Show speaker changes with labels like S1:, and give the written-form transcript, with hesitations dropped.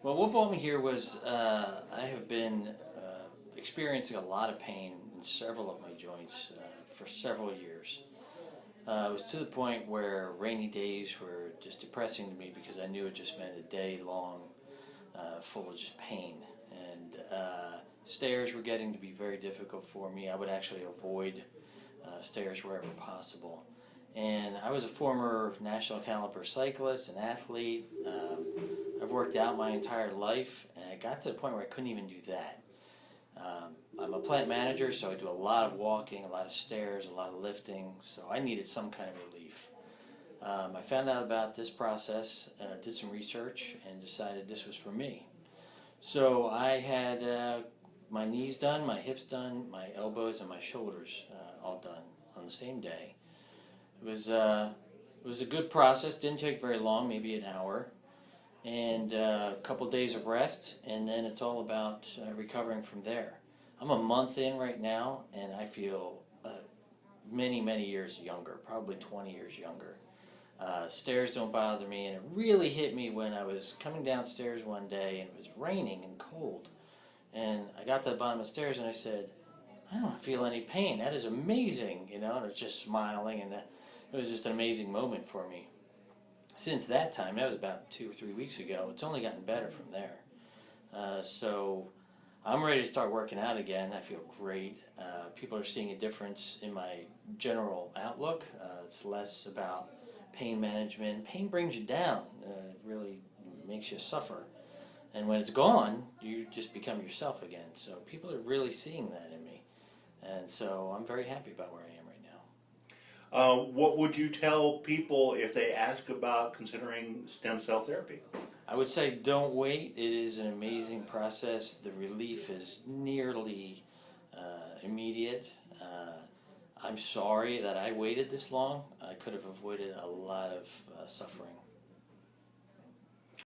S1: Well, what brought me here was I have been experiencing a lot of pain in several of my joints for several years. It was to the point where rainy days were just depressing to me because I knew it just meant a day long full of just pain. And stairs were getting to be very difficult for me. I would actually avoid stairs wherever possible. And I was a former national caliber cyclist, an athlete. I've worked out my entire life, and I got to the point where I couldn't even do that. I'm a plant manager, so I do a lot of walking, a lot of stairs, a lot of lifting, so I needed some kind of relief. I found out about this process, did some research, and decided this was for me. So I had my knees done, my hips done, my elbows, and my shoulders all done on the same day. It was a good process. Didn't take very long, maybe an hour, and a couple days of rest, and then it's all about recovering from there. I'm a month in right now, and I feel many, many years younger, probably 20 years younger. Stairs don't bother me, and it really hit me when I was coming downstairs one day, and it was raining and cold. And I got to the bottom of the stairs, and I said, I don't feel any pain. That is amazing, and I was just smiling, and it was just an amazing moment for me. Since that time, that was about 2 or 3 weeks ago, it's only gotten better from there. So I'm ready to start working out again. I feel great. People are seeing a difference in my general outlook. It's less about pain management. Pain brings you down. It really makes you suffer. And when it's gone, you just become yourself again. So people are really seeing that in me. And so I'm very happy about where I am right now.
S2: What would you tell people if they ask about considering stem cell therapy?
S1: I would say don't wait. It is an amazing process. The relief is nearly immediate. I'm sorry that I waited this long. I could have avoided a lot of suffering.